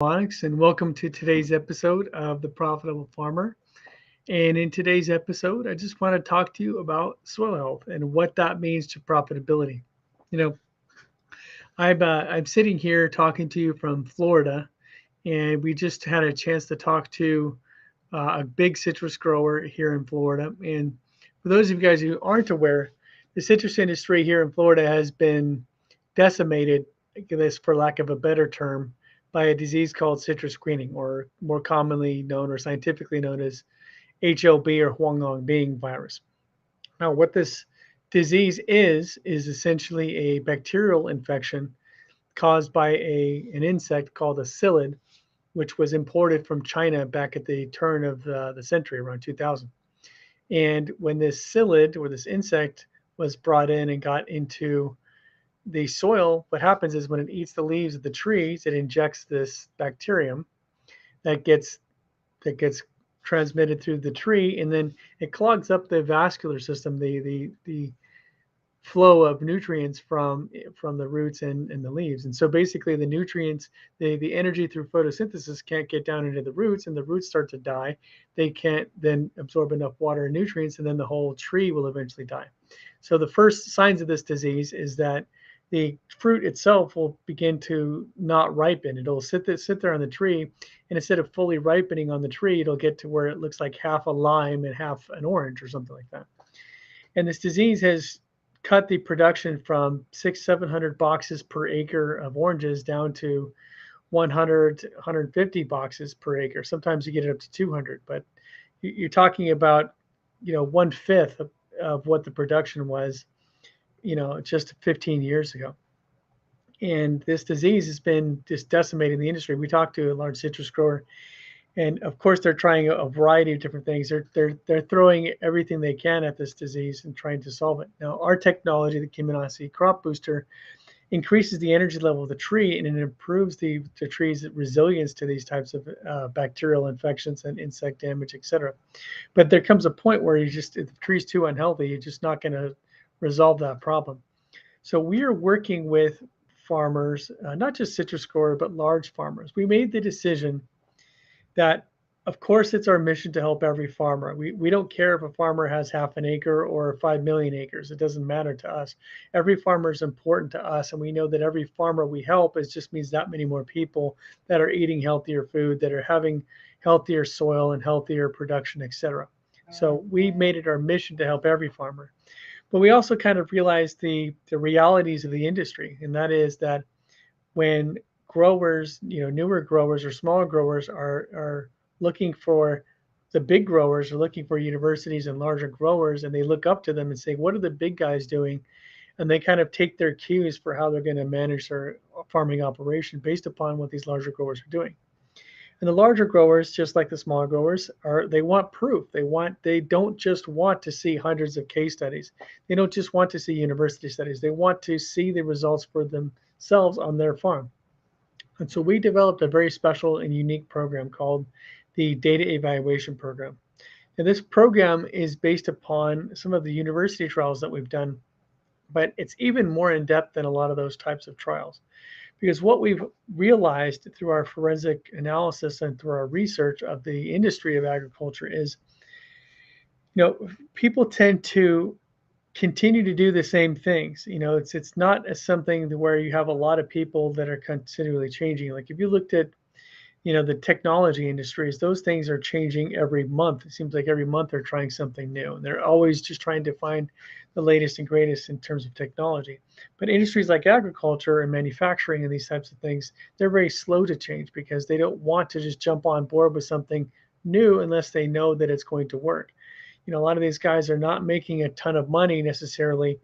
Harmonics, and welcome to today's episode of The Profitable Farmer. And in today's episode, I just want to talk to you about soil health and what that means to profitability. You know, I'm sitting here talking to you from Florida, and we just had a chance to talk to a big citrus grower here in Florida. And for those of you guys who aren't aware, the citrus industry here in Florida has been decimated, I guess for lack of a better term, by a disease called citrus greening, or more commonly known or scientifically known as HLB or Huanglongbing virus. Now, what this disease is essentially a bacterial infection caused by an insect called a psyllid, which was imported from China back at the turn of the century, around 2000. And when this psyllid or this insect was brought in and got into the soil, what happens is when it eats the leaves of the trees, it injects this bacterium that gets transmitted through the tree, and then it clogs up the vascular system, the flow of nutrients from the roots and the leaves. And so basically the nutrients, the energy through photosynthesis can't get down into the roots, and the roots start to die. They can't then absorb enough water and nutrients, and then the whole tree will eventually die. So the first signs of this disease is that the fruit itself will begin to not ripen. It'll sit there on the tree, and instead of fully ripening on the tree, it'll get to where it looks like half a lime and half an orange or something like that. And this disease has cut the production from 700 boxes per acre of oranges down to 100, 150 boxes per acre. Sometimes you get it up to 200, but you're talking about, 1/5 of what the production was, just 15 years ago. And this disease has been just decimating the industry. We talked to a large citrus grower, and of course they're trying a variety of different things. They're throwing everything they can at this disease and trying to solve it. Now, our technology, the Kyminasi Crop Booster, increases the energy level of the tree, and it improves the tree's resilience to these types of bacterial infections and insect damage, etc. But there comes a point where if the tree's too unhealthy, you're just not going to resolve that problem. So we are working with farmers, not just citrus growers, but large farmers. We made the decision that, of course, it's our mission to help every farmer. We don't care if a farmer has half an acre or 5 million acres. It doesn't matter to us. Every farmer is important to us, and we know that every farmer we help just means that many more people that are eating healthier food, that are having healthier soil and healthier production, etc. So we made it our mission to help every farmer. But we also kind of realized the realities of the industry, and that is that when growers, newer growers or smaller growers are looking for the big growers, are looking for universities and larger growers, and they look up to them and say, what are the big guys doing? And they kind of take their cues for how they're going to manage their farming operation based upon what these larger growers are doing. And the larger growers, just like the smaller growers, they want proof. They don't just want to see hundreds of case studies. They don't just want to see university studies. They want to see the results for themselves on their farm. And so we developed a very special and unique program called the Data Evaluation Program. And this program is based upon some of the university trials that we've done, but it's even more in depth than a lot of those types of trials. Because what we've realized through our forensic analysis and through our research of the industry of agriculture is, people tend to continue to do the same things. It's not something where you have a lot of people that are continually changing. Like if you looked at, the technology industries, those things are changing every month. It seems like every month they're trying something new, and they're always just trying to find the latest and greatest in terms of technology. But industries like agriculture and manufacturing and these types of things, they're very slow to change because they don't want to just jump on board with something new unless they know that it's going to work. A lot of these guys are not making a ton of money necessarily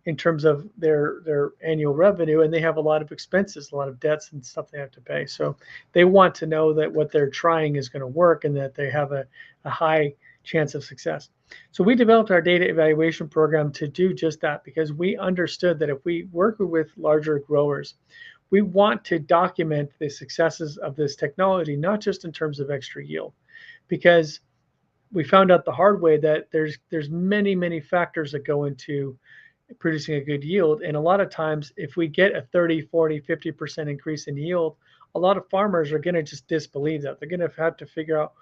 in terms of their annual revenue, and they have a lot of expenses, a lot of debts and stuff they have to pay. So they want to know that what they're trying is going to work and that they have a high chance of success. So we developed our data evaluation program to do just that, because we understood that if we work with larger growers, we want to document the successes of this technology, not just in terms of extra yield, because we found out the hard way that there's many factors that go into producing a good yield. And a lot of times, if we get a 30, 40, 50% increase in yield, a lot of farmers are going to just disbelieve that. They're going to have to figure out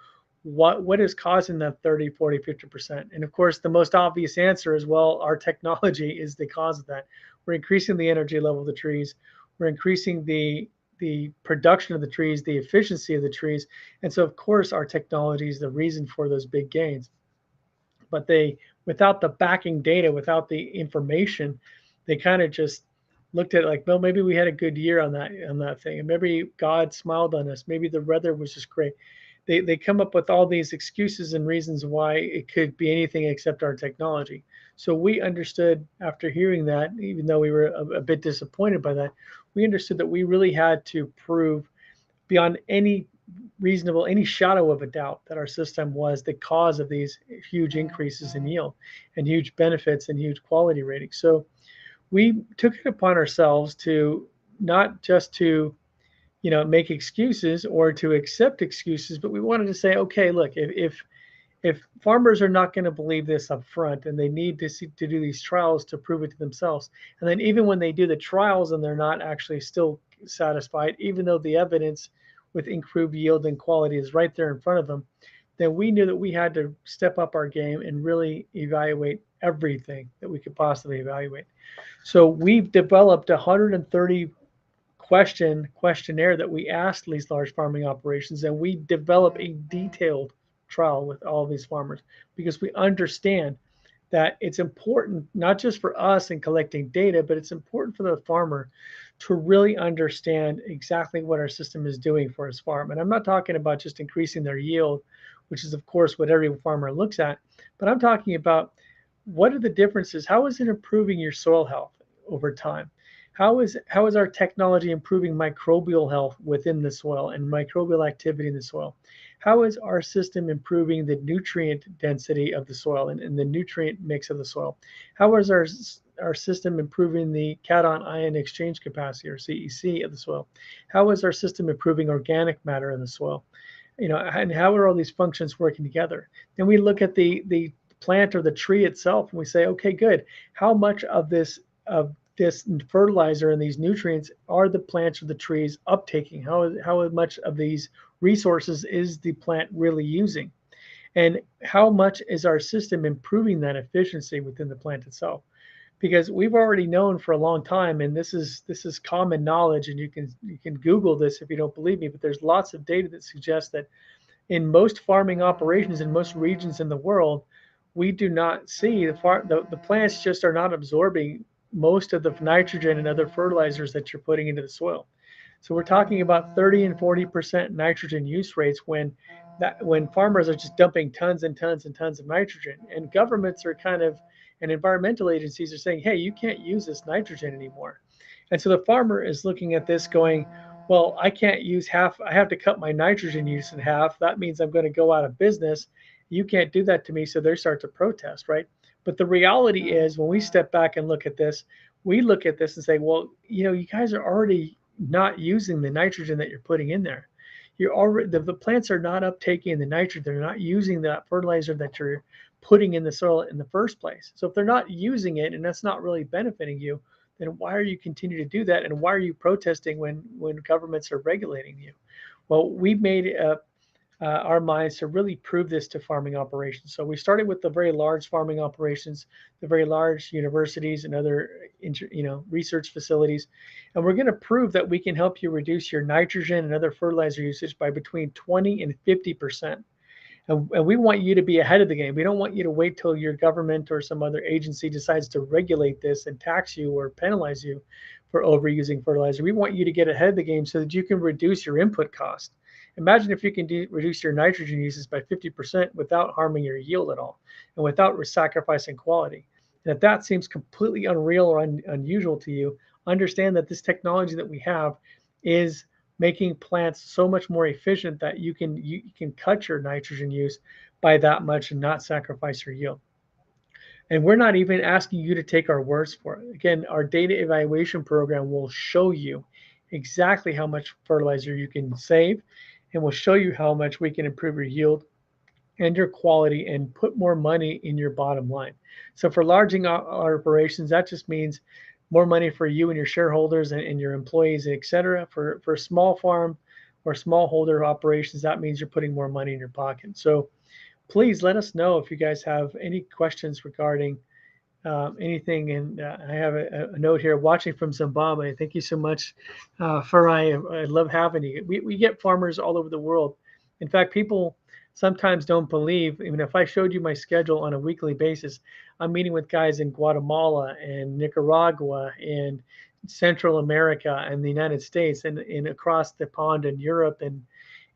what is causing that 30, 40, 50%. And of course, the most obvious answer is, well, our technology is the cause of that. We're increasing the energy level of the trees. We're increasing the production of the trees, the efficiency of the trees. And so, of course, our technology is the reason for those big gains. But without the backing data, without the information, they kind of just looked at it like, well, maybe we had a good year on that thing, and maybe God smiled on us. Maybe the weather was just great. They come up with all these excuses and reasons why it could be anything except our technology. So we understood after hearing that, even though we were a bit disappointed by that, we understood that we really had to prove beyond any shadow of a doubt that our system was the cause of these huge increases in yield and huge benefits and huge quality ratings. So we took it upon ourselves to not just to make excuses or to accept excuses, but we wanted to say, okay, look, if farmers are not going to believe this up front and they need to do these trials to prove it to themselves, and then even when they do the trials and they're not actually still satisfied, even though the evidence with improved yield and quality is right there in front of them, then we knew that we had to step up our game and really evaluate everything that we could possibly evaluate. So we've developed a 130 questionnaire that we asked these large farming operations, and we develop a detailed trial with all of these farmers because we understand that it's important not just for us in collecting data, but it's important for the farmer to really understand exactly what our system is doing for his farm. And I'm not talking about just increasing their yield, which is of course what every farmer looks at, but I'm talking about what are the differences? How is it improving your soil health over time? How is our technology improving microbial health within the soil and microbial activity in the soil? How is our system improving the nutrient density of the soil and the nutrient mix of the soil? How is our system improving the cation ion exchange capacity, or CEC, of the soil? How is our system improving organic matter in the soil? And how are all these functions working together? Then we look at the plant or the tree itself and we say, okay, good. How much of this fertilizer and these nutrients are the plants or the trees uptaking? How much of these resources is the plant really using? And how much is our system improving that efficiency within the plant itself? Because we've already known for a long time, and this is common knowledge, and you can Google this if you don't believe me, but there's lots of data that suggests that in most farming operations in most regions in the world, we do not see the plants just are not absorbing most of the nitrogen and other fertilizers that you're putting into the soil. So we're talking about 30 and 40% nitrogen use rates when farmers are just dumping tons and tons and tons of nitrogen, and governments are and environmental agencies are saying, hey, you can't use this nitrogen anymore. And so the farmer is looking at this going, well, I can't use half, I have to cut my nitrogen use in half. That means I'm going to go out of business. You can't do that to me. So they start to protest, right? But the reality is, when we step back and look at this, we look at this and say, well, you guys are already not using the nitrogen that you're putting in there. The plants are not uptaking the nitrogen. They're not using that fertilizer that you're putting in the soil in the first place. So if they're not using it and that's not really benefiting you, then why are you continue to do that? And why are you protesting when governments are regulating you? Well, we made our minds to really prove this to farming operations. So we started with the very large farming operations, the very large universities and other research facilities, and we're going to prove that we can help you reduce your nitrogen and other fertilizer usage by between 20 and 50%. And we want you to be ahead of the game. We don't want you to wait till your government or some other agency decides to regulate this and tax you or penalize you for overusing fertilizer. We want you to get ahead of the game so that you can reduce your input cost. Imagine if you can reduce your nitrogen uses by 50% without harming your yield at all and without sacrificing quality. And if that seems completely unreal or unusual to you, understand that this technology that we have is making plants so much more efficient that you can cut your nitrogen use by that much and not sacrifice your yield. And we're not even asking you to take our words for it. Again, our data evaluation program will show you exactly how much fertilizer you can save, and we'll show you how much we can improve your yield and your quality and put more money in your bottom line. So for large operations, that just means more money for you and your shareholders and your employees, et cetera. For a small farm, or smallholder operations, that means you're putting more money in your pocket. So please let us know if you guys have any questions regarding anything. And I have a note here, watching from Zimbabwe. Thank you so much, Farai. I love having you. We get farmers all over the world. In fact, people sometimes don't believe, even if I showed you my schedule on a weekly basis, I'm meeting with guys in Guatemala and Nicaragua and Central America and the United States and across the pond in Europe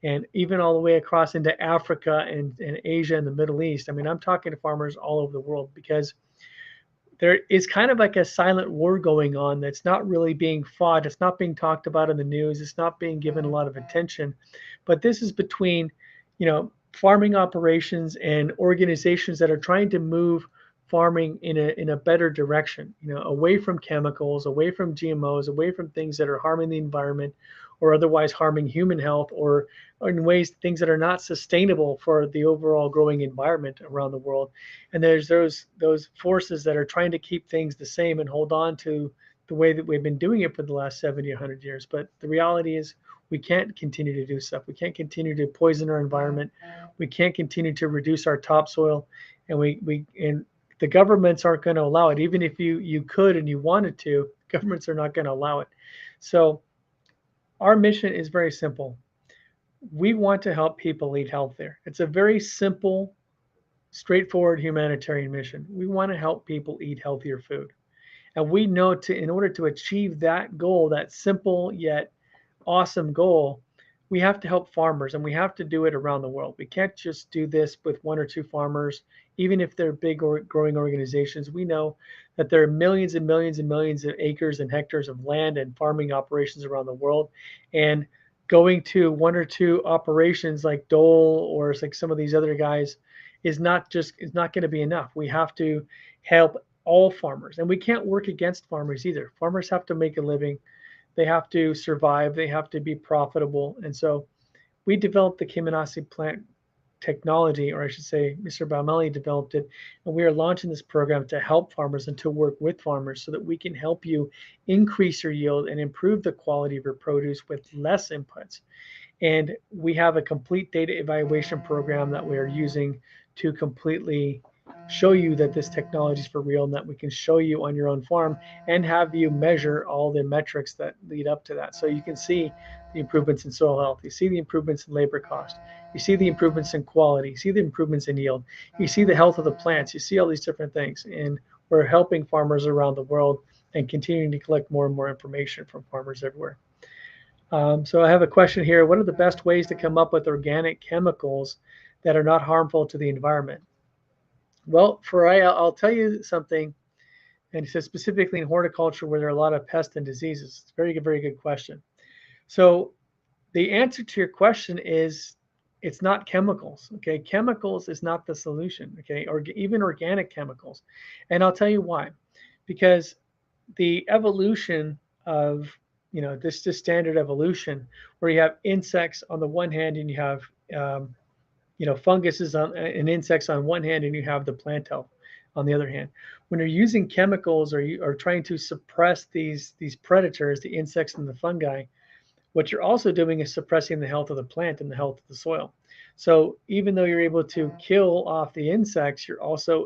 and even all the way across into Africa and Asia and the Middle East. I mean, I'm talking to farmers all over the world because there is kind of like a silent war going on that's not really being fought. It's not being talked about in the news. It's not being given a lot of attention. But this is between, farming operations and organizations that are trying to move farming in a better direction, away from chemicals, away from GMOs, away from things that are harming the environment or otherwise harming human health or in ways things that are not sustainable for the overall growing environment around the world. And there's those forces that are trying to keep things the same and hold on to the way that we've been doing it for the last 70, 100 years. But the reality is we can't continue to do stuff. We can't continue to poison our environment. We can't continue to reduce our topsoil. And the governments aren't going to allow it. Even if you could and you wanted to, governments are not going to allow it. So our mission is very simple. We want to help people eat healthier. It's a very simple, straightforward humanitarian mission. We want to help people eat healthier food. And we know in order to achieve that goal, that simple yet awesome goal, we have to help farmers and we have to do it around the world. We can't just do this with one or two farmers, even if they're big or growing organizations. We know that there are millions and millions and millions of acres and hectares of land and farming operations around the world. And going to one or two operations like Dole or like some of these other guys is not going to be enough. We have to help all farmers, and we can't work against farmers either. Farmers have to make a living. They have to survive. They have to be profitable. And so we developed the Kyminasi Plant technology, or I should say Mr. Baumelli developed it, and we are launching this program to help farmers and to work with farmers so that we can help you increase your yield and improve the quality of your produce with less inputs. And we have a complete data evaluation program that we are using to completely show you that this technology is for real and that we can show you on your own farm and have you measure all the metrics that lead up to that. So you can see the improvements in soil health, you see the improvements in labor cost, you see the improvements in quality, you see the improvements in yield, you see the health of the plants, you see all these different things. And we're helping farmers around the world and continuing to collect more and more information from farmers everywhere. So I have a question here. What are the best ways to come up with organic chemicals that are not harmful to the environment? Well, I'll tell you something, and it says specifically in horticulture where there are a lot of pests and diseases. It's a very good, very good question. So the answer to your question is it's not chemicals. Okay, chemicals is not the solution. Okay, or even organic chemicals, and I'll tell you why. Because the evolution of this standard evolution, where you have insects on the one hand and you have funguses and insects on one hand, and you have the plant health on the other hand. When you're using chemicals or you are trying to suppress these predators, the insects and the fungi, what you're also doing is suppressing the health of the plant and the health of the soil. So even though you're able to kill off the insects, you're also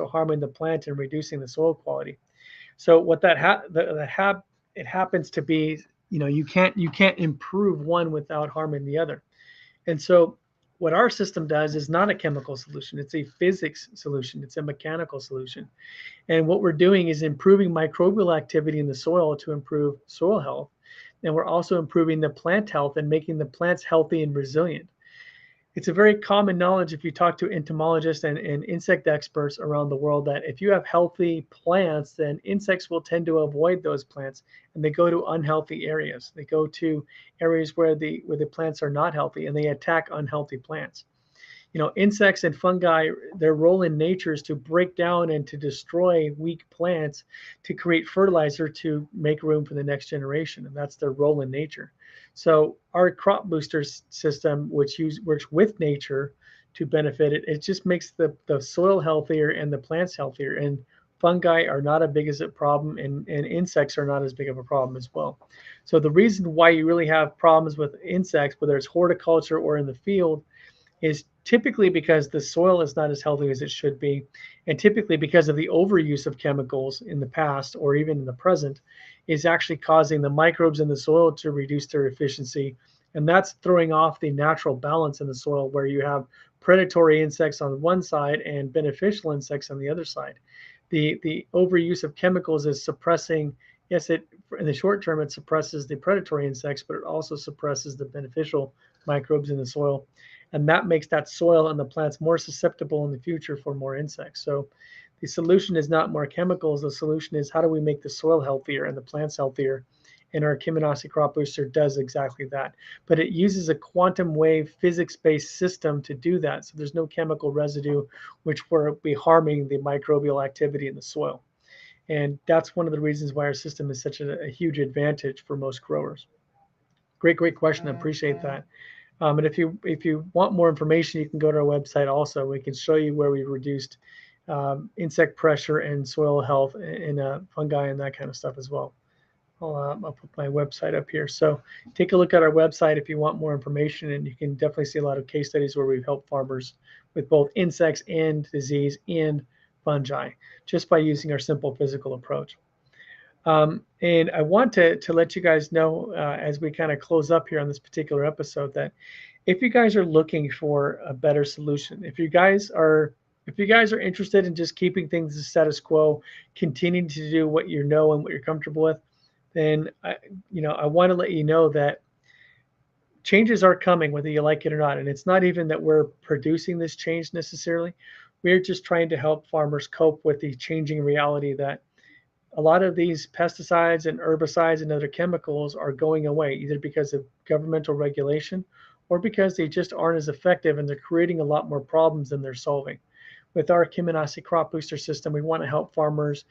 harming the plant and reducing the soil quality. So what it happens to be, you can't improve one without harming the other. And so what our system does is not a chemical solution. It's a physics solution. It's a mechanical solution. And what we're doing is improving microbial activity in the soil to improve soil health. And we're also improving the plant health and making the plants healthy and resilient. It's a very common knowledge if you talk to entomologists and insect experts around the world that if you have healthy plants, then insects will tend to avoid those plants and they go to unhealthy areas. They go to areas where the plants are not healthy and they attack unhealthy plants. Insects and fungi, their role in nature is to break down and to destroy weak plants to create fertilizer to make room for the next generation. And that's their role in nature. So our crop booster system, which works with nature to benefit it, it just makes the soil healthier and the plants healthier. And fungi are not as big as a problem, and insects are not as big of a problem as well. So the reason why you really have problems with insects, whether it's horticulture or in the field, is typically because the soil is not as healthy as it should be, and typically because of the overuse of chemicals in the past or even in the present, is actually causing the microbes in the soil to reduce their efficiency. And that's throwing off the natural balance in the soil where you have predatory insects on one side and beneficial insects on the other side. The overuse of chemicals is suppressing, yes, it in the short term it suppresses the predatory insects, but it also suppresses the beneficial microbes in the soil, and that makes that soil and the plants more susceptible in the future for more insects. So the solution is not more chemicals. The solution is how do we make the soil healthier and the plants healthier? And our Kyminasi crop booster does exactly that. But it uses a quantum wave physics-based system to do that. So there's no chemical residue which will be harming the microbial activity in the soil. And that's one of the reasons why our system is such a huge advantage for most growers. Great question. I appreciate that. And if you want more information, you can go to our website also. We can show you where we've reduced insect pressure and soil health and fungi and that kind of stuff as well. I'll put my website up here. So take a look at our website if you want more information, and you can definitely see a lot of case studies where we've helped farmers with both insects and disease and fungi just by using our simple physical approach. And I want to let you guys know as we kind of close up here on this particular episode that if you guys are looking for a better solution, if you guys are interested in just keeping things the status quo, continuing to do what you know and what you're comfortable with, then I want to let you know that changes are coming whether you like it or not. And it's not even that we're producing this change necessarily. We're just trying to help farmers cope with the changing reality that a lot of these pesticides and herbicides and other chemicals are going away, either because of governmental regulation or because they just aren't as effective and they're creating a lot more problems than they're solving. With our Kyminasi crop booster system, we want to help farmers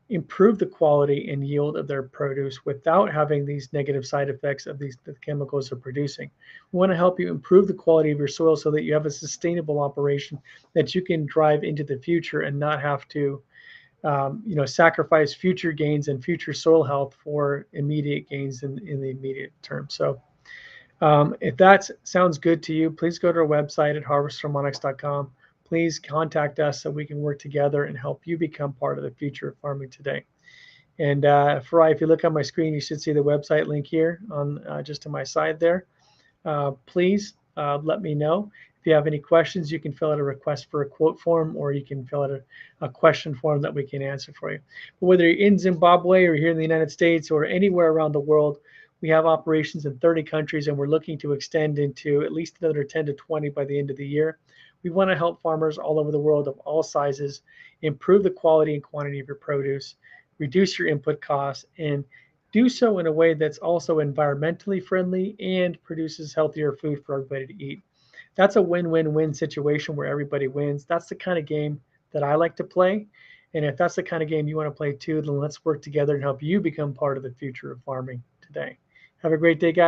improve the quality and yield of their produce without having these negative side effects of these the chemicals they're producing. We want to help you improve the quality of your soil so that you have a sustainable operation that you can drive into the future and not have to sacrifice future gains and future soil health for immediate gains in the immediate term. So if that sounds good to you, please go to our website at harvestharmonics.com. Please contact us so we can work together and help you become part of the future of farming today. And if you look on my screen, you should see the website link here on just to my side there. Please let me know. If you have any questions, you can fill out a request for a quote form, or you can fill out a question form that we can answer for you. But whether you're in Zimbabwe or here in the United States or anywhere around the world, we have operations in 30 countries, and we're looking to extend into at least another 10 to 20 by the end of the year. We want to help farmers all over the world of all sizes improve the quality and quantity of your produce, reduce your input costs, and do so in a way that's also environmentally friendly and produces healthier food for everybody to eat. That's a win-win-win situation where everybody wins. That's the kind of game that I like to play. And if that's the kind of game you want to play too, then let's work together and help you become part of the future of farming today. Have a great day, guys.